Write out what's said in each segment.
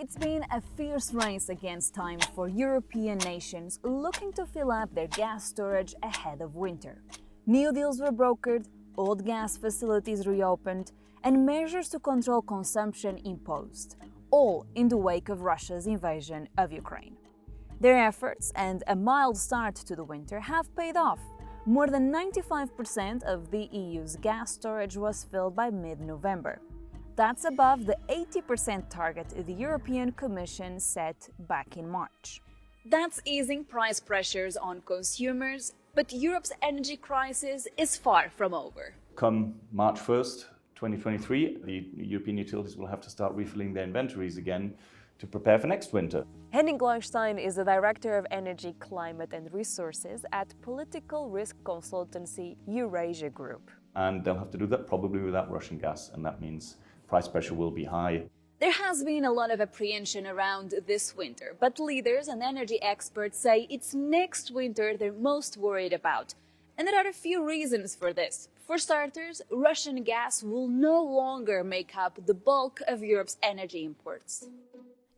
It's been a fierce race against time for European nations looking to fill up their gas storage ahead of winter. New deals were brokered, old gas facilities reopened, and measures to control consumption imposed, all in the wake of Russia's invasion of Ukraine. Their efforts and a mild start to the winter have paid off. More than 95% of the EU's gas storage was filled by mid-November. That's above the 80% target the European Commission set back in March. That's easing price pressures on consumers, but Europe's energy crisis is far from over. Come March 1st, 2023, the European utilities will have to start refilling their inventories again to prepare for next winter. Henning Gleustein is the Director of Energy, Climate and Resources at political risk consultancy Eurasia Group. And they'll have to do that probably without Russian gas, and that means price pressure will be high. There has been a lot of apprehension around this winter, but leaders and energy experts say it's next winter they're most worried about. And there are a few reasons for this. For starters, Russian gas will no longer make up the bulk of Europe's energy imports.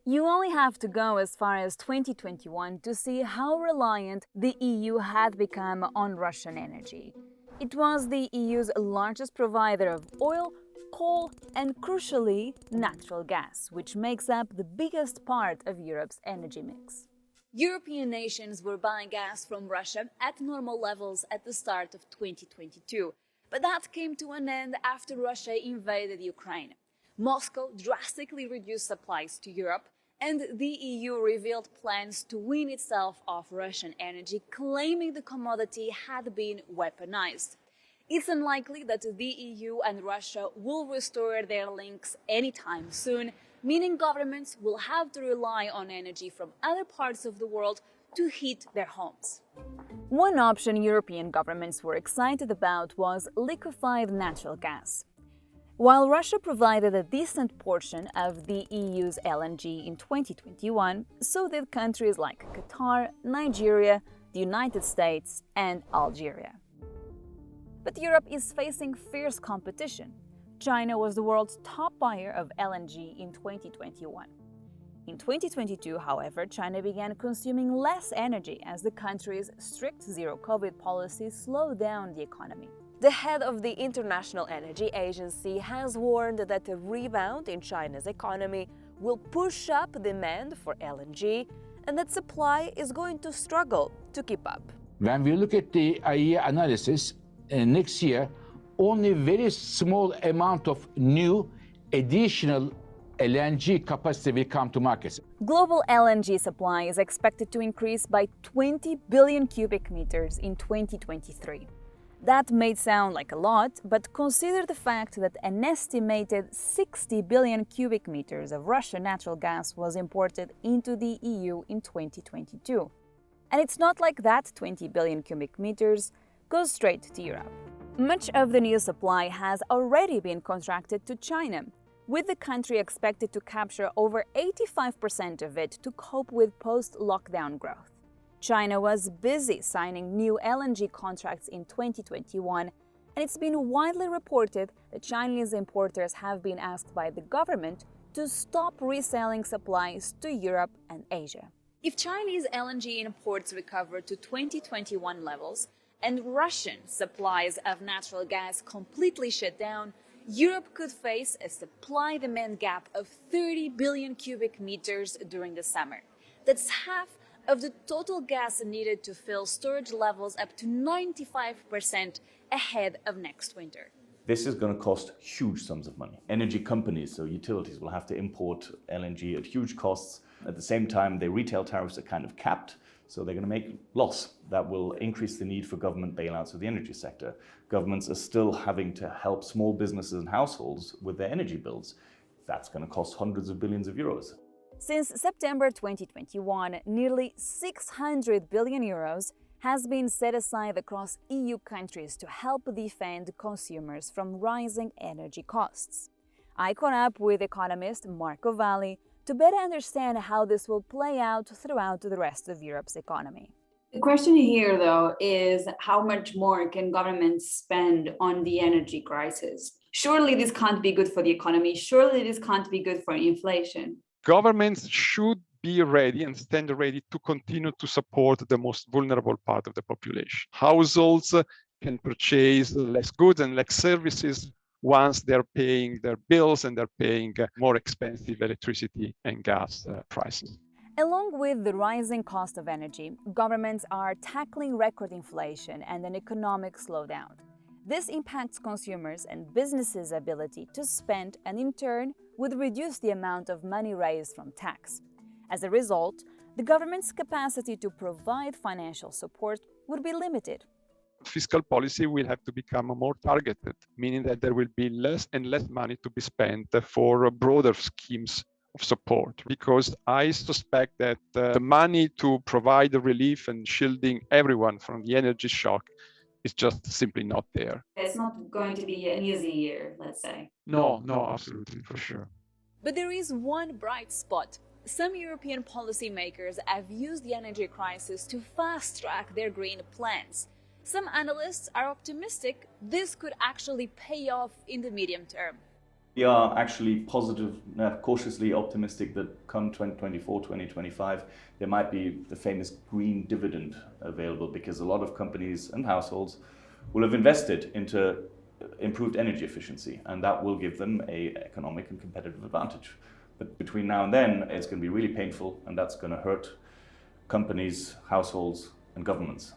You only have to go as far as 2021 to see how reliant the EU had become on Russian energy. It was the EU's largest provider of oil, coal, and crucially, natural gas, which makes up the biggest part of Europe's energy mix. European nations were buying gas from Russia at normal levels at the start of 2022, but that came to an end after Russia invaded Ukraine. Moscow drastically reduced supplies to Europe, and the EU revealed plans to wean itself off Russian energy, claiming the commodity had been weaponized. It's unlikely that the EU and Russia will restore their links anytime soon, meaning governments will have to rely on energy from other parts of the world to heat their homes. One option European governments were excited about was liquefied natural gas. While Russia provided a decent portion of the EU's LNG in 2021, so did countries like Qatar, Nigeria, the United States, and Algeria. But Europe is facing fierce competition. China was the world's top buyer of LNG in 2021. In 2022, however, China began consuming less energy as the country's strict zero-COVID policy slowed down the economy. The head of the International Energy Agency has warned that a rebound in China's economy will push up demand for LNG and that supply is going to struggle to keep up. When we look at the IEA analysis, next year, only very small amount of new additional LNG capacity will come to markets. Global LNG supply is expected to increase by 20 billion cubic meters in 2023. That may sound like a lot, but consider the fact that an estimated 60 billion cubic meters of Russian natural gas was imported into the EU in 2022. And it's not like that 20 billion cubic meters goes straight to Europe. Much of the new supply has already been contracted to China, with the country expected to capture over 85% of it to cope with post-lockdown growth. China was busy signing new LNG contracts in 2021, and it's been widely reported that Chinese importers have been asked by the government to stop reselling supplies to Europe and Asia. If Chinese LNG imports recover to 2021 levels, and Russian supplies of natural gas completely shut down, Europe could face a supply-demand gap of 30 billion cubic meters during the summer. That's half of the total gas needed to fill storage levels up to 95% ahead of next winter. This is going to cost huge sums of money. Energy companies, so utilities, will have to import LNG at huge costs. At the same time, their retail tariffs are kind of capped, so they're going to make loss. That will increase the need for government bailouts of the energy sector. Governments are still having to help small businesses and households with their energy bills. That's going to cost hundreds of billions of euros. Since September 2021, nearly 600 billion euros has been set aside across EU countries to help defend consumers from rising energy costs. I caught up with economist Marco Valli to better understand how this will play out throughout the rest of Europe's economy. The question here, though, is how much more can governments spend on the energy crisis? Surely this can't be good for the economy. Surely this can't be good for inflation. Governments should be ready and stand ready to continue to support the most vulnerable part of the population. Households can purchase less goods and less services once they're paying their bills and they're paying more expensive electricity and gas prices. Along with the rising cost of energy, governments are tackling record inflation and an economic slowdown. This impacts consumers' and businesses' ability to spend and, in turn, would reduce the amount of money raised from tax. As a result, the government's capacity to provide financial support would be limited. Fiscal policy will have to become more targeted, meaning that there will be less and less money to be spent for broader schemes of support, because I suspect that the money to provide relief and shielding everyone from the energy shock is just simply not there. It's not going to be an easy year, let's say. No, absolutely, for sure. But there is one bright spot. Some European policymakers have used the energy crisis to fast-track their green plans. Some analysts are optimistic this could actually pay off in the medium term. We are actually positive, cautiously optimistic that come 2024, 2025, there might be the famous green dividend available, because a lot of companies and households will have invested into improved energy efficiency, and that will give them an economic and competitive advantage. But between now and then, it's going to be really painful, and that's going to hurt companies, households, and governments.